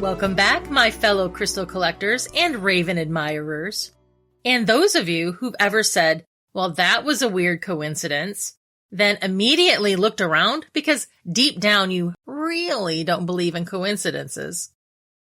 Welcome back, my fellow crystal collectors and raven admirers. And those of you who've ever said, well, that was a weird coincidence, then immediately looked around because deep down you really don't believe in coincidences.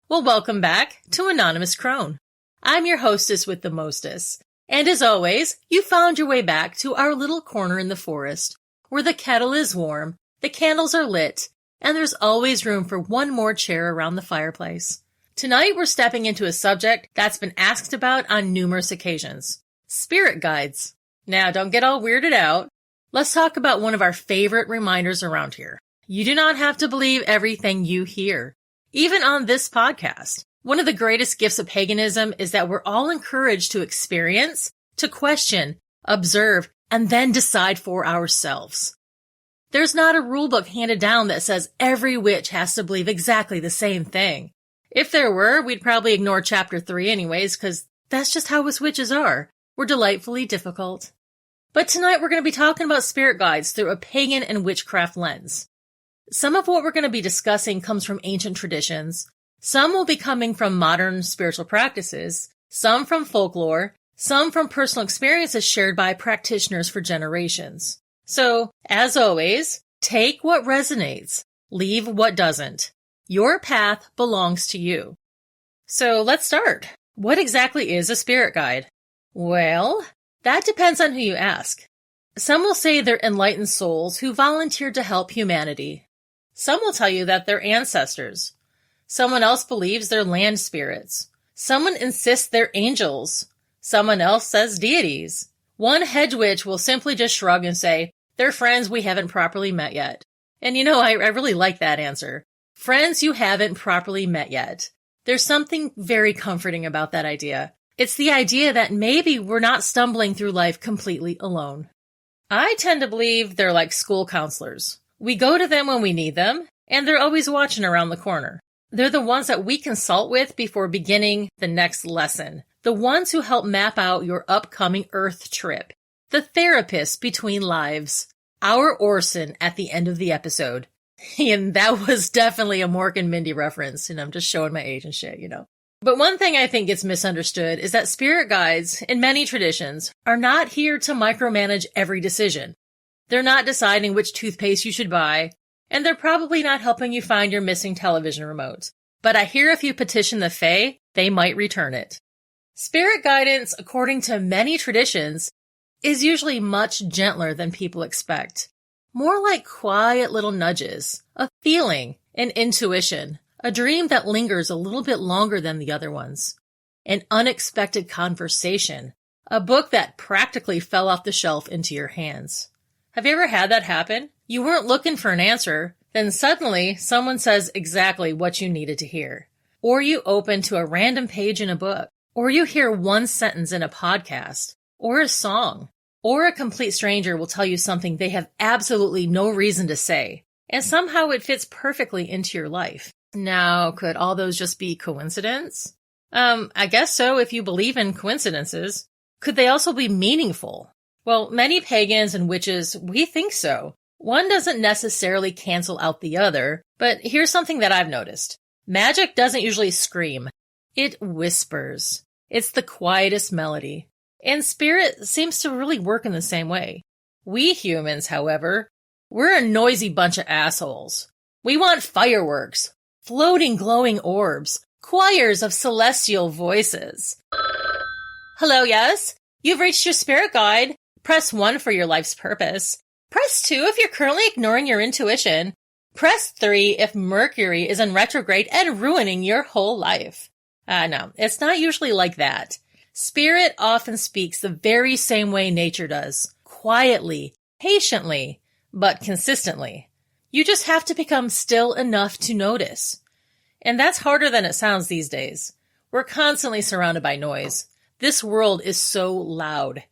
Well, welcome back to Anonymous Crone. I'm your hostess with the mostess. And as always, you found your way back to our little corner in the forest where the kettle is warm, the candles are lit, and there's always room for one more chair around the fireplace. Tonight we're stepping into a subject that's been asked about on numerous occasions. Spirit guides. Now don't get all weirded out. Let's talk about one of our favorite reminders around here. You do not have to believe everything you hear. Even on this podcast. One of the greatest gifts of paganism is that we're all encouraged to experience, to question, observe, and then decide for ourselves. There's not a rule book handed down that says every witch has to believe exactly the same thing. If there were, we'd probably ignore chapter 3 anyways, because that's just how us witches are. We're delightfully difficult. But tonight we're going to be talking about spirit guides through a pagan and witchcraft lens. Some of what we're going to be discussing comes from ancient traditions. Some will be coming from modern spiritual practices, some from folklore, some from personal experiences shared by practitioners for generations. So, as always, take what resonates, leave what doesn't. Your path belongs to you. So let's start. What exactly is a spirit guide? Well, that depends on who you ask. Some will say they're enlightened souls who volunteered to help humanity. Some will tell you that they're ancestors. Someone else believes they're land spirits. Someone insists they're angels. Someone else says deities. One hedge witch will simply just shrug and say, they're friends we haven't properly met yet. And I really like that answer. Friends you haven't properly met yet. There's something very comforting about that idea. It's the idea that maybe we're not stumbling through life completely alone. I tend to believe they're like school counselors. We go to them when we need them, and they're always watching around the corner. They're the ones that we consult with before beginning the next lesson. The ones who help map out your upcoming Earth trip. The therapist between lives. Our Orson at the end of the episode. And that was definitely a Mork and Mindy reference, and I'm just showing my age and shit, But one thing I think gets misunderstood is that spirit guides, in many traditions, are not here to micromanage every decision. They're not deciding which toothpaste you should buy, and they're probably not helping you find your missing television remote. But I hear if you petition the Fae, they might return it. Spirit guidance, according to many traditions, is usually much gentler than people expect. More like quiet little nudges, a feeling, an intuition, a dream that lingers a little bit longer than the other ones. An unexpected conversation, a book that practically fell off the shelf into your hands. Have you ever had that happen? You weren't looking for an answer, then suddenly someone says exactly what you needed to hear. Or you open to a random page in a book. Or you hear one sentence in a podcast. Or a song. Or a complete stranger will tell you something they have absolutely no reason to say. And somehow it fits perfectly into your life. Now, could all those just be coincidence? I guess so if you believe in coincidences. Could they also be meaningful? Well, many pagans and witches, we think so. One doesn't necessarily cancel out the other, but here's something that I've noticed. Magic doesn't usually scream. It whispers. It's the quietest melody. And spirit seems to really work in the same way. We humans, however, we're a noisy bunch of assholes. We want fireworks, floating glowing orbs, choirs of celestial voices. Hello, yes? You've reached your spirit guide. Press 1 for your life's purpose. Press 2 if you're currently ignoring your intuition. Press 3 if Mercury is in retrograde and ruining your whole life. No, it's not usually like that. Spirit often speaks the very same way nature does. Quietly, patiently, but consistently. You just have to become still enough to notice. And that's harder than it sounds these days. We're constantly surrounded by noise. This world is so loud.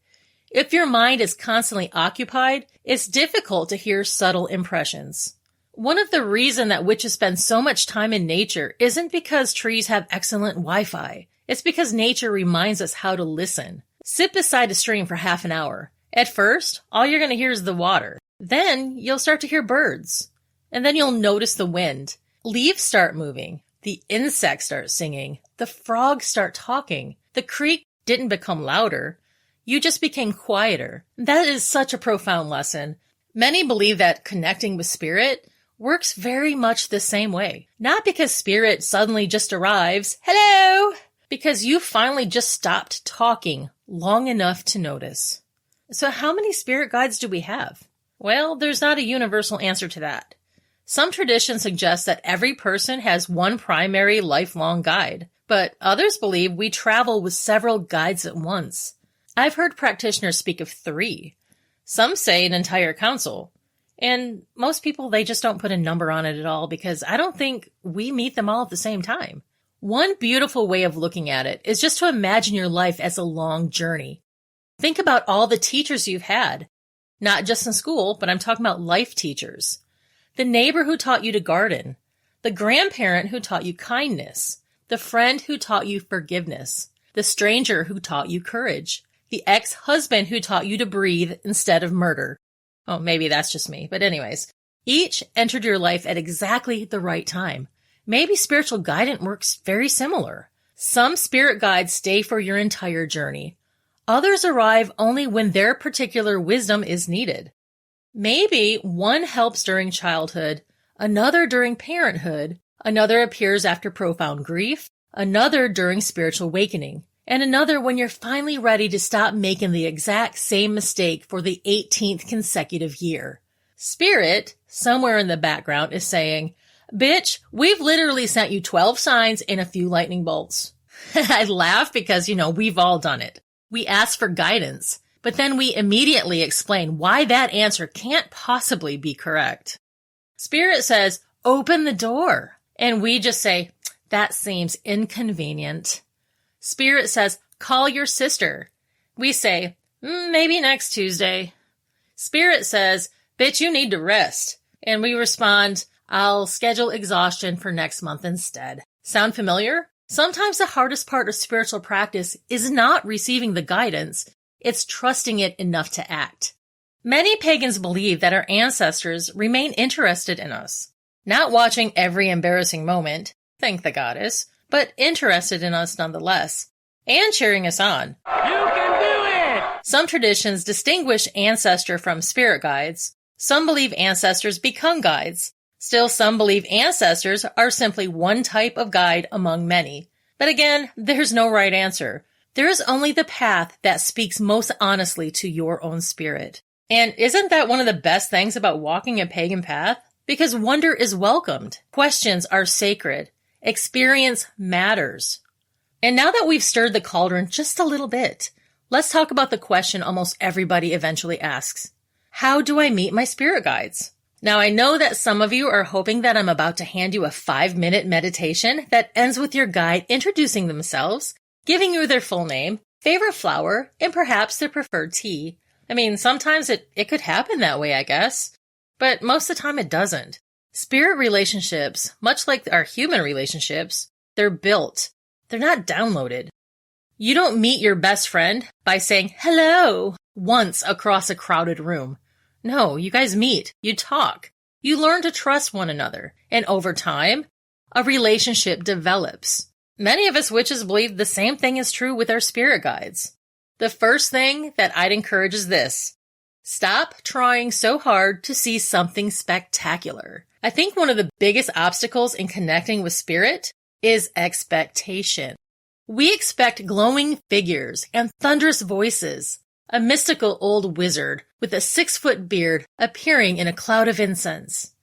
If your mind is constantly occupied, it's difficult to hear subtle impressions. One of the reasons that witches spend so much time in nature isn't because trees have excellent Wi-Fi. It's because nature reminds us how to listen. Sit beside a stream for half an hour. At first, all you're going to hear is the water. Then you'll start to hear birds. And then you'll notice the wind. Leaves start moving. The insects start singing. The frogs start talking. The creek didn't become louder. You just became quieter. That is such a profound lesson. Many believe that connecting with spirit works very much the same way. Not because spirit suddenly just arrives, hello, because you finally just stopped talking long enough to notice. So how many spirit guides do we have? Well, there's not a universal answer to that. Some traditions suggest that every person has one primary lifelong guide, but others believe we travel with several guides at once. I've heard practitioners speak of 3. Some say an entire council. And most people, they just don't put a number on it at all because I don't think we meet them all at the same time. One beautiful way of looking at it is just to imagine your life as a long journey. Think about all the teachers you've had, not just in school, but I'm talking about life teachers. The neighbor who taught you to garden, the grandparent who taught you kindness, the friend who taught you forgiveness, the stranger who taught you courage, the ex-husband who taught you to breathe instead of murder. Oh, maybe that's just me. But anyways, each entered your life at exactly the right time. Maybe spiritual guidance works very similar. Some spirit guides stay for your entire journey. Others arrive only when their particular wisdom is needed. Maybe one helps during childhood, another during parenthood, another appears after profound grief, another during spiritual awakening, and another when you're finally ready to stop making the exact same mistake for the 18th consecutive year. Spirit, somewhere in the background, is saying, bitch, we've literally sent you 12 signs and a few lightning bolts. I laugh because, we've all done it. We ask for guidance, but then we immediately explain why that answer can't possibly be correct. Spirit says, open the door. And we just say, that seems inconvenient. Spirit says, call your sister. We say, maybe next Tuesday. Spirit says, bitch, you need to rest. And we respond, I'll schedule exhaustion for next month instead. Sound familiar? Sometimes the hardest part of spiritual practice is not receiving the guidance, it's trusting it enough to act. Many pagans believe that our ancestors remain interested in us, not watching every embarrassing moment, thank the goddess, but interested in us nonetheless, and cheering us on. You can do it! Some traditions distinguish ancestor from spirit guides. Some believe ancestors become guides. Still, some believe ancestors are simply one type of guide among many. But again, there's no right answer. There is only the path that speaks most honestly to your own spirit. And isn't that one of the best things about walking a pagan path? Because wonder is welcomed. Questions are sacred. Experience matters. And now that we've stirred the cauldron just a little bit, let's talk about the question almost everybody eventually asks. How do I meet my spirit guides? Now, I know that some of you are hoping that I'm about to hand you a 5-minute meditation that ends with your guide introducing themselves, giving you their full name, favorite flower, and perhaps their preferred tea. I mean, sometimes it could happen that way, I guess. But most of the time it doesn't. Spirit relationships, much like our human relationships, they're built. They're not downloaded. You don't meet your best friend by saying hello once across a crowded room. No, you guys meet, you talk, you learn to trust one another, and over time, a relationship develops. Many of us witches believe the same thing is true with our spirit guides. The first thing that I'd encourage is this. Stop trying so hard to see something spectacular. I think one of the biggest obstacles in connecting with spirit is expectation. We expect glowing figures and thunderous voices, a mystical old wizard with a 6-foot beard appearing in a cloud of incense.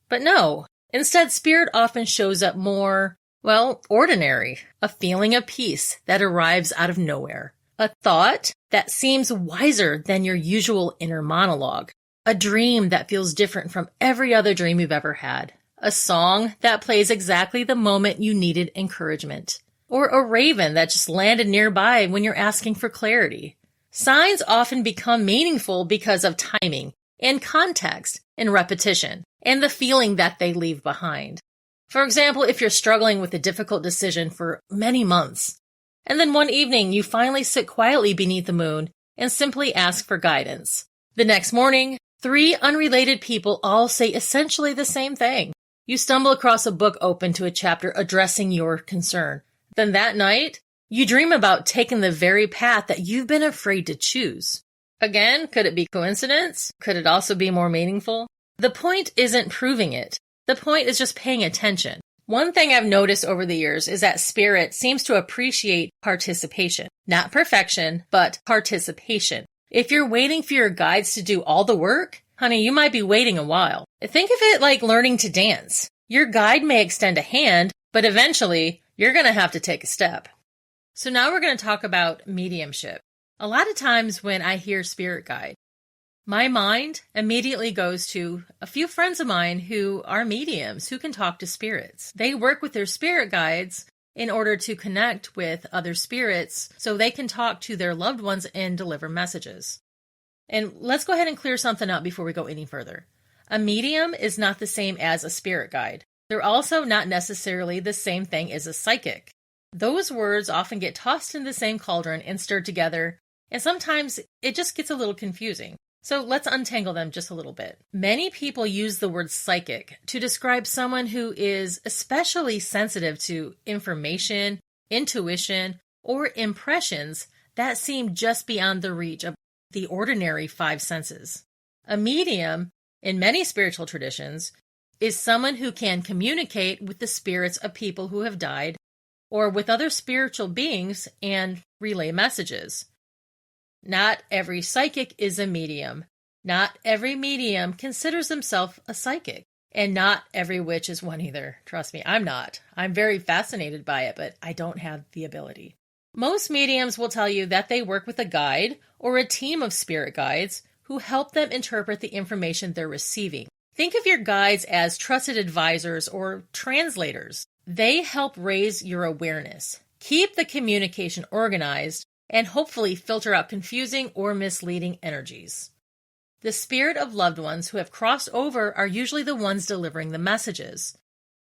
But no, instead spirit often shows up more, ordinary, a feeling of peace that arrives out of nowhere, a thought that seems wiser than your usual inner monologue, a dream that feels different from every other dream you've ever had, a song that plays exactly the moment you needed encouragement, or a raven that just landed nearby when you're asking for clarity. Signs often become meaningful because of timing and context and repetition and the feeling that they leave behind. For example, if you're struggling with a difficult decision for many months, and then one evening you finally sit quietly beneath the moon and simply ask for guidance. The next morning, 3 unrelated people all say essentially the same thing. You stumble across a book open to a chapter addressing your concern. Then that night, you dream about taking the very path that you've been afraid to choose. Again, could it be coincidence? Could it also be more meaningful? The point isn't proving it. The point is just paying attention. One thing I've noticed over the years is that spirit seems to appreciate participation. Not perfection, but participation. If you're waiting for your guides to do all the work, honey, you might be waiting a while. Think of it like learning to dance. Your guide may extend a hand, but eventually you're going to have to take a step. So now we're going to talk about mediumship. A lot of times when I hear spirit guide, my mind immediately goes to a few friends of mine who are mediums who can talk to spirits. They work with their spirit guides in order to connect with other spirits so they can talk to their loved ones and deliver messages. And let's go ahead and clear something up before we go any further. A medium is not the same as a spirit guide. They're also not necessarily the same thing as a psychic. Those words often get tossed in the same cauldron and stirred together, and sometimes it just gets a little confusing. So let's untangle them just a little bit. Many people use the word psychic to describe someone who is especially sensitive to information, intuition, or impressions that seem just beyond the reach of the ordinary five senses. A medium, in many spiritual traditions, is someone who can communicate with the spirits of people who have died or with other spiritual beings and relay messages. Not every psychic is a medium. Not every medium considers themselves a psychic. And not every witch is one either. Trust me, I'm not. I'm very fascinated by it, but I don't have the ability. Most mediums will tell you that they work with a guide or a team of spirit guides who help them interpret the information they're receiving. Think of your guides as trusted advisors or translators. They help raise your awareness, keep the communication organized, and hopefully filter out confusing or misleading energies. The spirit of loved ones who have crossed over are usually the ones delivering the messages.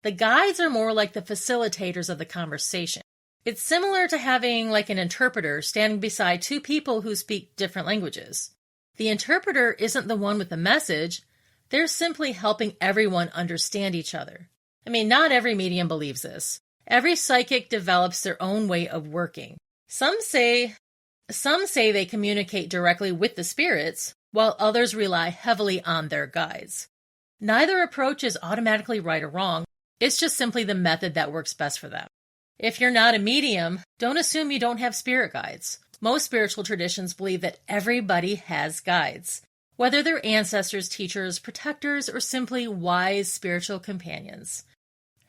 The guides are more like the facilitators of the conversation. It's similar to having like an interpreter standing beside two people who speak different languages. The interpreter isn't the one with the message. They're simply helping everyone understand each other. I mean, not every medium believes this. Every psychic develops their own way of working. Some say they communicate directly with the spirits, while others rely heavily on their guides. Neither approach is automatically right or wrong. It's just simply the method that works best for them. If you're not a medium, don't assume you don't have spirit guides. Most spiritual traditions believe that everybody has guides, whether they're ancestors, teachers, protectors, or simply wise spiritual companions.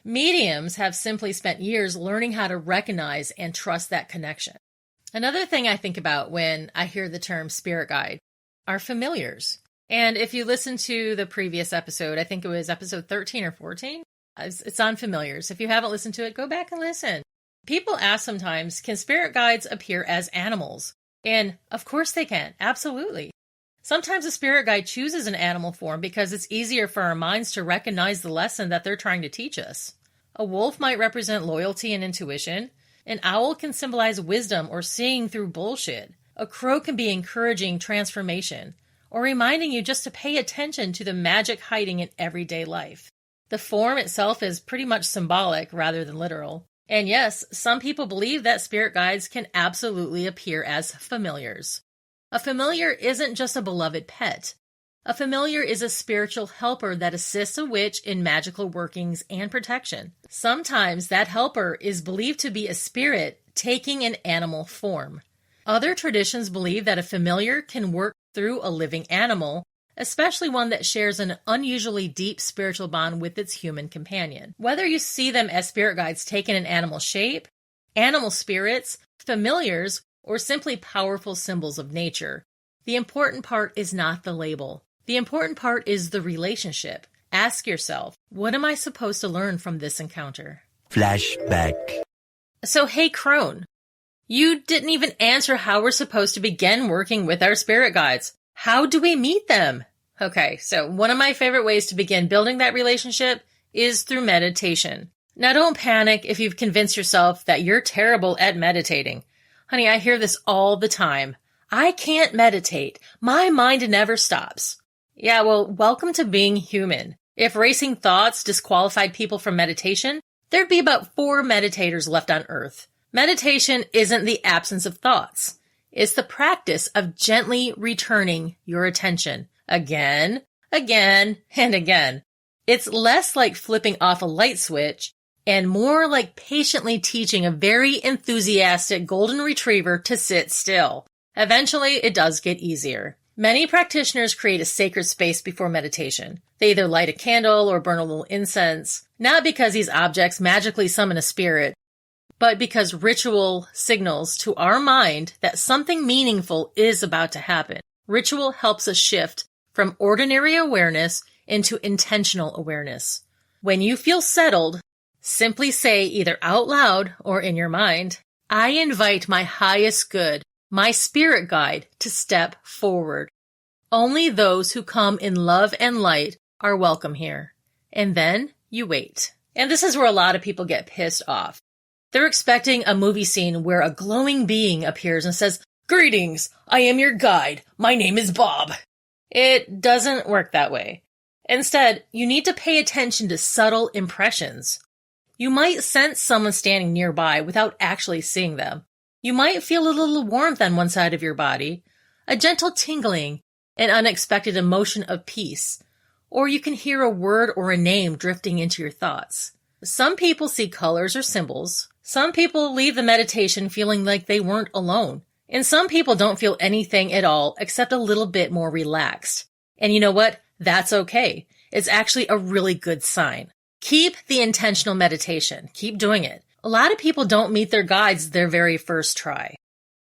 Mediums have simply spent years learning how to recognize and trust that connection. Another thing I think about when I hear the term spirit guide are familiars. And if you listen to the previous episode, I think it was episode 13 or 14, it's on familiars. If you haven't listened to it, go back and listen. People ask sometimes, can spirit guides appear as animals? And of course they can, absolutely. Sometimes a spirit guide chooses an animal form because it's easier for our minds to recognize the lesson that they're trying to teach us. A wolf might represent loyalty and intuition. An owl can symbolize wisdom or seeing through bullshit. A crow can be encouraging transformation or reminding you just to pay attention to the magic hiding in everyday life. The form itself is pretty much symbolic rather than literal. And yes, some people believe that spirit guides can absolutely appear as familiars. A familiar isn't just a beloved pet. A familiar is a spiritual helper that assists a witch in magical workings and protection. Sometimes that helper is believed to be a spirit taking an animal form. Other traditions believe that a familiar can work through a living animal, especially one that shares an unusually deep spiritual bond with its human companion. Whether you see them as spirit guides taking an animal shape, animal spirits, familiars, or simply powerful symbols of nature, the important part is not the label. The important part is the relationship. Ask yourself, what am I supposed to learn from this encounter? Flashback. So, hey, Crone, you didn't even answer how we're supposed to begin working with our spirit guides. How do we meet them? Okay, so one of my favorite ways to begin building that relationship is through meditation. Now, don't panic if you've convinced yourself that you're terrible at meditating. Honey, I hear this all the time. I can't meditate. My mind never stops. Yeah, well, welcome to being human. If racing thoughts disqualified people from meditation, there'd be about 4 meditators left on Earth. Meditation isn't the absence of thoughts. It's the practice of gently returning your attention again, again, and again. It's less like flipping off a light switch and more like patiently teaching a very enthusiastic golden retriever to sit still. Eventually, it does get easier. Many practitioners create a sacred space before meditation. They either light a candle or burn a little incense, not because these objects magically summon a spirit, but because ritual signals to our mind that something meaningful is about to happen. Ritual helps us shift from ordinary awareness into intentional awareness. When you feel settled, simply say either out loud or in your mind, I invite my highest good, my spirit guide, to step forward. Only those who come in love and light are welcome here. And then you wait. And this is where a lot of people get pissed off. They're expecting a movie scene where a glowing being appears and says, Greetings, I am your guide. My name is Bob. It doesn't work that way. Instead, you need to pay attention to subtle impressions. You might sense someone standing nearby without actually seeing them. You might feel a little warmth on one side of your body, a gentle tingling, an unexpected emotion of peace, or you can hear a word or a name drifting into your thoughts. Some people see colors or symbols. Some people leave the meditation feeling like they weren't alone. And some people don't feel anything at all except a little bit more relaxed. And you know what? That's okay. It's actually a really good sign. Keep the intentional meditation. Keep doing it. A lot of people don't meet their guides their very first try.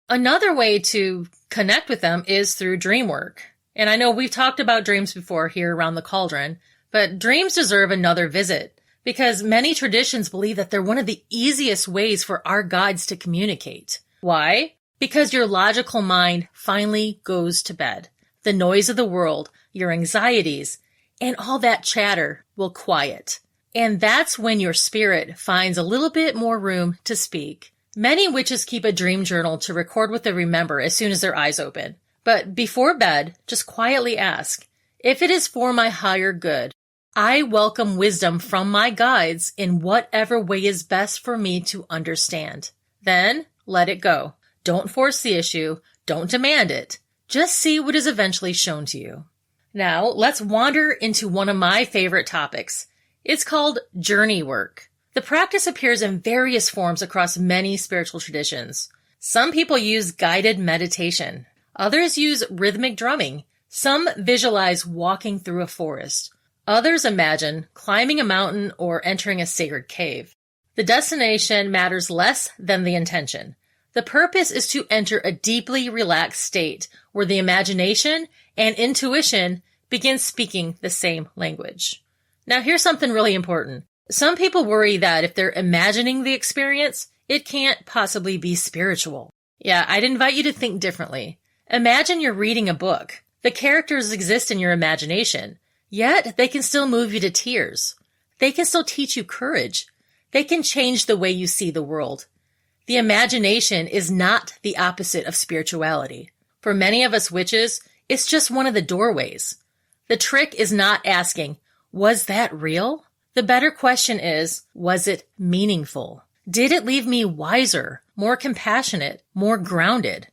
Another way to connect with them is through dream work. And I know we've talked about dreams before here around the cauldron, but dreams deserve another visit because many traditions believe that they're one of the easiest ways for our guides to communicate. Why? Because your logical mind finally goes to bed. The noise of the world, your anxieties, and all that chatter will quiet. And that's when your spirit finds a little bit more room to speak. Many witches keep a dream journal to record what they remember as soon as their eyes open. But before bed, just quietly ask, if it is for my higher good, I welcome wisdom from my guides in whatever way is best for me to understand. Then let it go. Don't force the issue. Don't demand it. Just see what is eventually shown to you. Now, let's wander into one of my favorite topics. It's called journey work. The practice appears in various forms across many spiritual traditions. Some people use guided meditation. Others use rhythmic drumming. Some visualize walking through a forest. Others imagine climbing a mountain or entering a sacred cave. The destination matters less than the intention. The purpose is to enter a deeply relaxed state where the imagination and intuition begin speaking the same language. Now, here's something really important. Some people worry that if they're imagining the experience, it can't possibly be spiritual. Yeah, I'd invite you to think differently. Imagine you're reading a book. The characters exist in your imagination, yet they can still move you to tears. They can still teach you courage. They can change the way you see the world. The imagination is not the opposite of spirituality. For many of us witches, it's just one of the doorways. The trick is not asking, was that real? The better question is, was it meaningful? Did it leave me wiser, more compassionate, more grounded?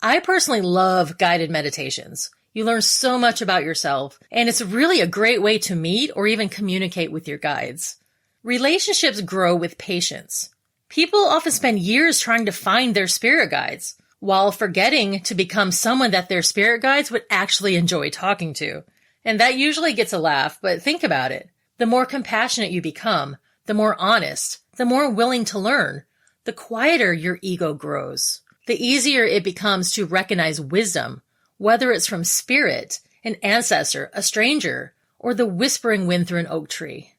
I personally love guided meditations. You learn so much about yourself, and it's really a great way to meet or even communicate with your guides. Relationships grow with patience. People often spend years trying to find their spirit guides, while forgetting to become someone that their spirit guides would actually enjoy talking to. And that usually gets a laugh, but think about it. The more compassionate you become, the more honest, the more willing to learn, the quieter your ego grows. The easier it becomes to recognize wisdom, whether it's from spirit, an ancestor, a stranger, or the whispering wind through an oak tree.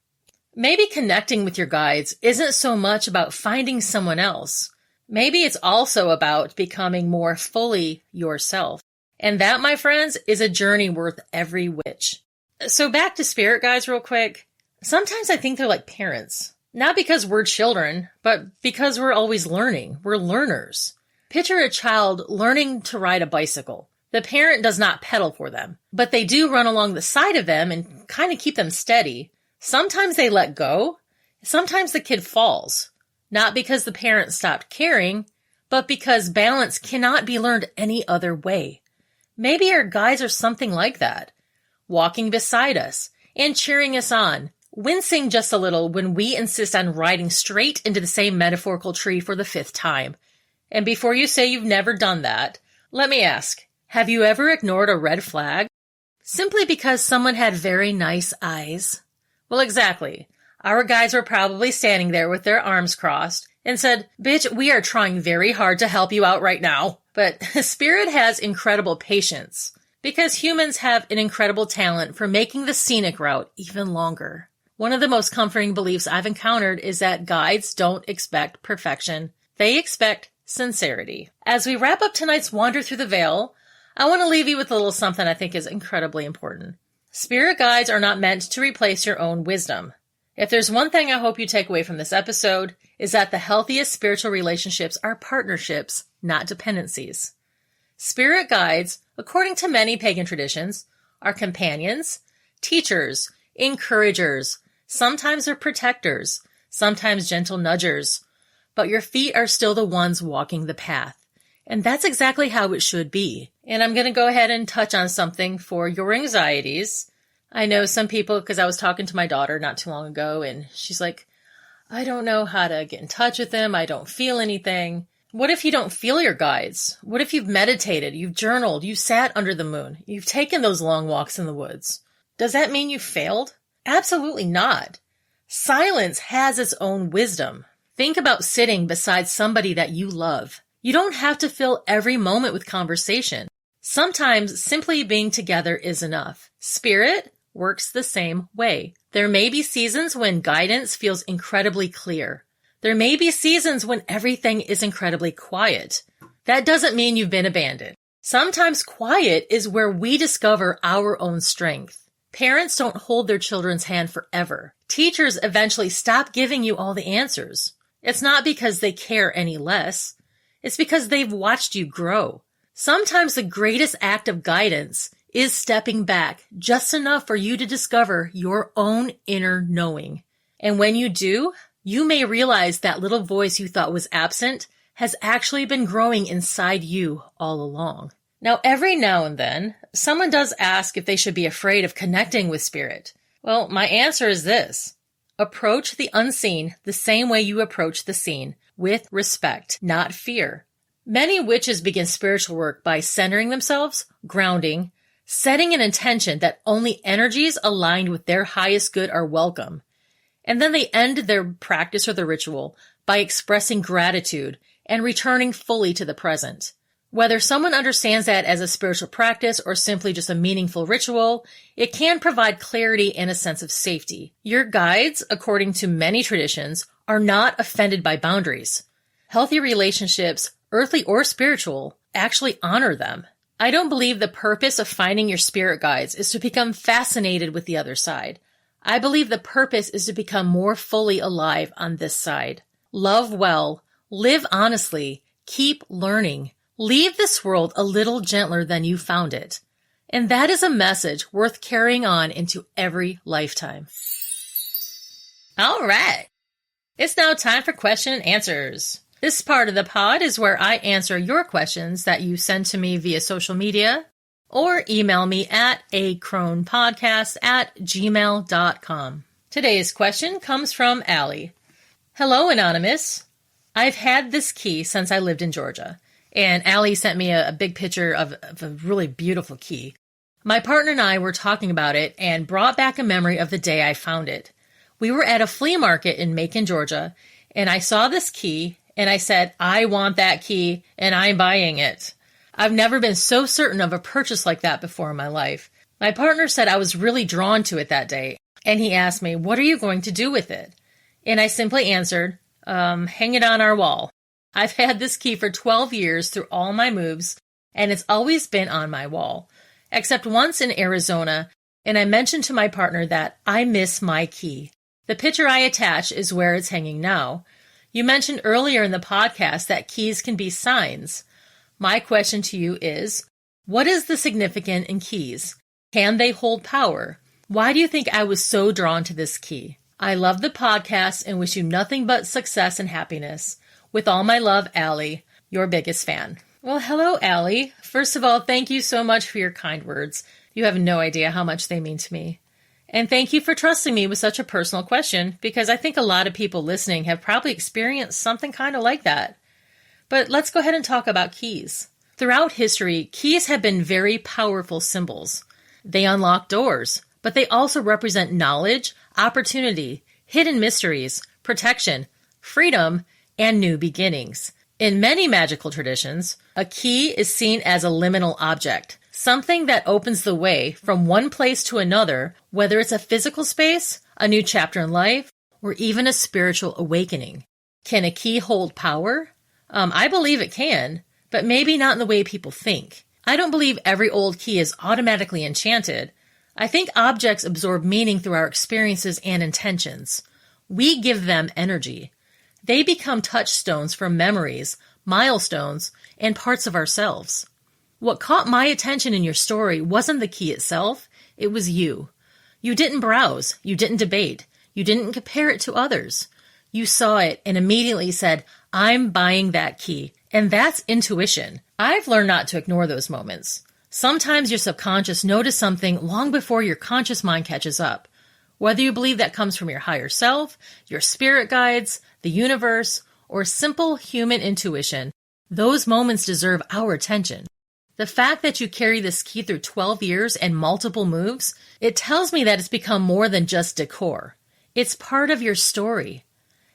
Maybe connecting with your guides isn't so much about finding someone else. Maybe it's also about becoming more fully yourself. And that, my friends, is a journey worth every witch. So back to spirit guides real quick. Sometimes I think they're like parents. Not because we're children, but because we're always learning. We're learners. Picture a child learning to ride a bicycle. The parent does not pedal for them, but they do run along the side of them and kind of keep them steady. Sometimes they let go. Sometimes the kid falls, not because the parent stopped caring, but because balance cannot be learned any other way. Maybe our guides are something like that, walking beside us and cheering us on, wincing just a little when we insist on riding straight into the same metaphorical tree for the 5th time. And before you say you've never done that, let me ask, have you ever ignored a red flag simply because someone had very nice eyes? Well, exactly. Our guides were probably standing there with their arms crossed and said, "Bitch, we are trying very hard to help you out right now." But Spirit has incredible patience because humans have an incredible talent for making the scenic route even longer. One of the most comforting beliefs I've encountered is that guides don't expect perfection. They expect sincerity. As we wrap up tonight's wander through the veil, I want to leave you with a little something I think is incredibly important. Spirit guides are not meant to replace your own wisdom. If there's one thing I hope you take away from this episode, is that the healthiest spiritual relationships are partnerships, not dependencies. Spirit guides, according to many pagan traditions, are companions, teachers, encouragers. Sometimes they're protectors, sometimes gentle nudgers, but your feet are still the ones walking the path. And that's exactly how it should be. And I'm going to go ahead and touch on something for your anxieties. I know some people, because I was talking to my daughter not too long ago, and she's like, I don't know how to get in touch with them. I don't feel anything. What if you don't feel your guides? What if you've meditated, you've journaled, you sat under the moon, you've taken those long walks in the woods? Does that mean you failed? Absolutely not. Silence has its own wisdom. Think about sitting beside somebody that you love. You don't have to fill every moment with conversation. Sometimes simply being together is enough. Spirit works the same way. There may be seasons when guidance feels incredibly clear. There may be seasons when everything is incredibly quiet. That doesn't mean you've been abandoned. Sometimes quiet is where we discover our own strength. Parents don't hold their children's hand forever. Teachers eventually stop giving you all the answers. It's not because they care any less. It's because they've watched you grow. Sometimes the greatest act of guidance is stepping back just enough for you to discover your own inner knowing. And when you do, you may realize that little voice you thought was absent has actually been growing inside you all along. Now, every now and then, someone does ask if they should be afraid of connecting with spirit. Well, my answer is this. Approach the unseen the same way you approach the seen, with respect, not fear. Many witches begin spiritual work by centering themselves, grounding, setting an intention that only energies aligned with their highest good are welcome. And then they end their practice or the ritual by expressing gratitude and returning fully to the present. Whether someone understands that as a spiritual practice or simply just a meaningful ritual, it can provide clarity and a sense of safety. Your guides, according to many traditions, are not offended by boundaries. Healthy relationships, earthly or spiritual, actually honor them. I don't believe the purpose of finding your spirit guides is to become fascinated with the other side. I believe the purpose is to become more fully alive on this side. Love well, live honestly, keep learning. Leave this world a little gentler than you found it. And that is a message worth carrying on into every lifetime. All right. It's now time for question and answers. This part of the pod is where I answer your questions that you send to me via social media or email me at acronepodcast@gmail.com. Today's question comes from Allie. Hello, Anonymous. I've had this key since I lived in Georgia. And Allie sent me a big picture of a really beautiful key. My partner and I were talking about it and brought back a memory of the day I found it. We were at a flea market in Macon, Georgia, and I saw this key, and I said, I want that key, and I'm buying it. I've never been so certain of a purchase like that before in my life. My partner said I was really drawn to it that day, and he asked me, what are you going to do with it? And I simply answered, hang it on our wall. I've had this key for 12 years through all my moves, and it's always been on my wall, except once in Arizona, and I mentioned to my partner that I miss my key. The picture I attach is where it's hanging now. You mentioned earlier in the podcast that keys can be signs. My question to you is, What is the significance in keys? Can they hold power? Why do you think I was so drawn to this key? I love the podcast and wish you nothing but success and happiness. With all my love, Allie, your biggest fan. Well, hello, Allie. First of all, thank you so much for your kind words. You have no idea how much they mean to me. And thank you for trusting me with such a personal question, because I think a lot of people listening have probably experienced something kind of like that. But let's go ahead and talk about keys. Throughout history, keys have been very powerful symbols. They unlock doors, but they also represent knowledge, opportunity, hidden mysteries, protection, freedom, and new beginnings. In many magical traditions, a key is seen as a liminal object, something that opens the way from one place to another, whether it's a physical space, a new chapter in life, or even a spiritual awakening. Can a key hold power? I believe it can, but maybe not in the way people think. I don't believe every old key is automatically enchanted. I think objects absorb meaning through our experiences and intentions. We give them energy. They become touchstones for memories, milestones, and parts of ourselves. What caught my attention in your story wasn't the key itself, it was you. You didn't browse, you didn't debate, you didn't compare it to others. You saw it and immediately said, I'm buying that key. And that's intuition. I've learned not to ignore those moments. Sometimes your subconscious notices something long before your conscious mind catches up. Whether you believe that comes from your higher self, your spirit guides, the universe, or simple human intuition, those moments deserve our attention. The fact that you carry this key through 12 years and multiple moves, it tells me that it's become more than just decor. It's part of your story.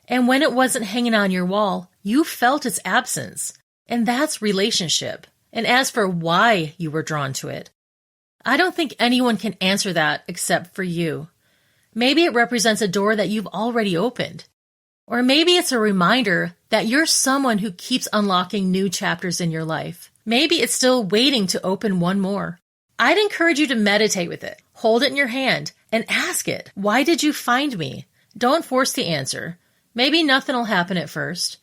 And when it wasn't hanging on your wall, you felt its absence. And that's relationship. And as for why you were drawn to it, I don't think anyone can answer that except for you. Maybe it represents a door that you've already opened. Or maybe it's a reminder that you're someone who keeps unlocking new chapters in your life. Maybe it's still waiting to open one more. I'd encourage you to meditate with it. Hold it in your hand and ask it, why did you find me? Don't force the answer. Maybe nothing will happen at first.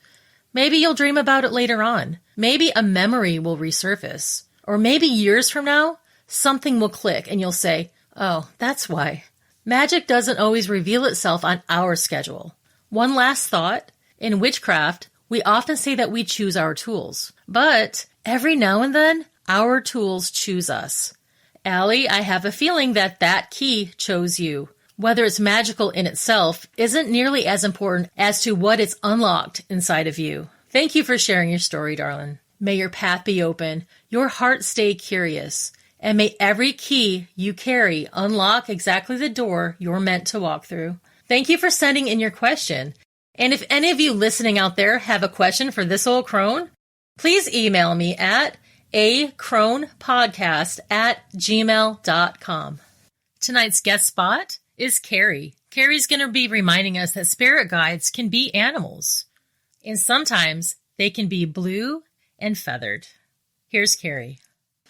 Maybe you'll dream about it later on. Maybe a memory will resurface. Or maybe years from now, something will click and you'll say, oh, that's why. Magic doesn't always reveal itself on our schedule. One last thought. In witchcraft, we often say that we choose our tools. But every now and then, our tools choose us. Allie, I have a feeling that that key chose you. Whether it's magical in itself isn't nearly as important as to what it's unlocked inside of you. Thank you for sharing your story, darling. May your path be open, your heart stay curious, and may every key you carry unlock exactly the door you're meant to walk through. Thank you for sending in your question. And if any of you listening out there have a question for this old crone, please email me at acronepodcast@gmail.com. Tonight's guest spot is Carrie. Carrie's going to be reminding us that spirit guides can be animals, and sometimes they can be blue and feathered. Here's Carrie.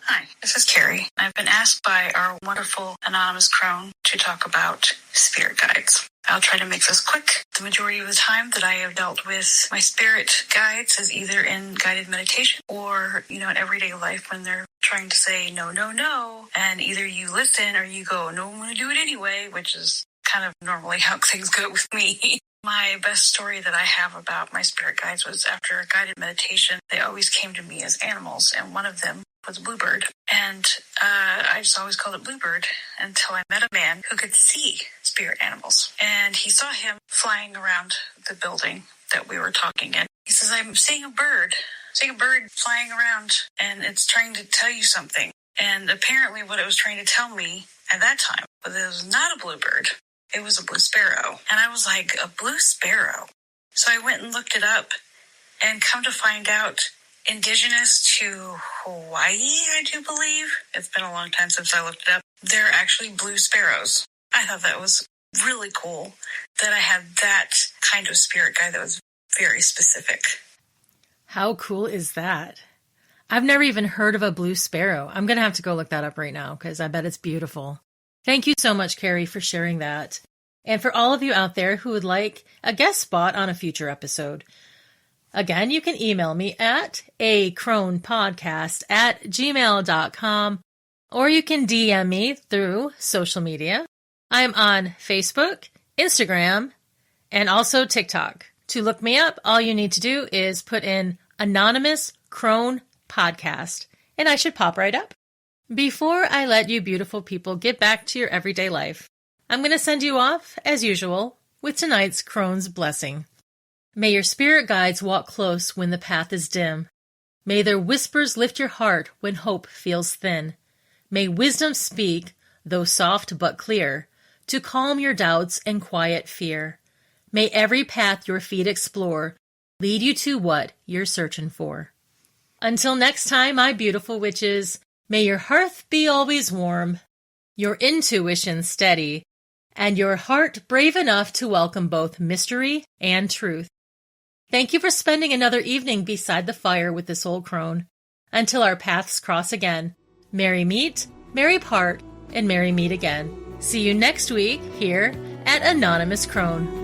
Hi, this is Carrie. I've been asked by our wonderful Anonymous Crone to talk about spirit guides. I'll try to make this quick. The majority of the time that I have dealt with my spirit guides is either in guided meditation or, in everyday life when they're trying to say no, no, no. And either you listen or you go, no, I'm going to do it anyway, which is kind of normally how things go with me. My best story that I have about my spirit guides was after a guided meditation. They always came to me as animals, and one of them was a bluebird. And I just always called it Bluebird until I met a man who could see spirit animals. And he saw him flying around the building that we were talking in. He says, I'm seeing a bird flying around, and it's trying to tell you something. And apparently what it was trying to tell me at that time was it was not a bluebird. It was a blue sparrow. And I was like, a blue sparrow? So I went and looked it up, and come to find out, indigenous to Hawaii, I do believe. It's been a long time since I looked it up. They're actually blue sparrows. I thought that was really cool that I had that kind of spirit guide that was very specific. How cool is that? I've never even heard of a blue sparrow. I'm going to have to go look that up right now because I bet it's beautiful. Thank you so much, Carrie, for sharing that. And for all of you out there who would like a guest spot on a future episode, Again, you can email me at acronepodcast@gmail.com, or you can DM me through social media. I'm on Facebook, Instagram, and also TikTok. To look me up, all you need to do is put in Anonymous Crone Podcast, and I should pop right up. Before I let you beautiful people get back to your everyday life, I'm going to send you off, as usual, with tonight's Crone's Blessing. May your spirit guides walk close when the path is dim. May their whispers lift your heart when hope feels thin. May wisdom speak, though soft but clear, to calm your doubts and quiet fear. May every path your feet explore lead you to what you're searching for. Until next time, my beautiful witches, may your hearth be always warm, your intuition steady, and your heart brave enough to welcome both mystery and truth. Thank you for spending another evening beside the fire with this old crone. Until our paths cross again, merry meet, merry part, and merry meet again. See you next week here at Anonymous Crone.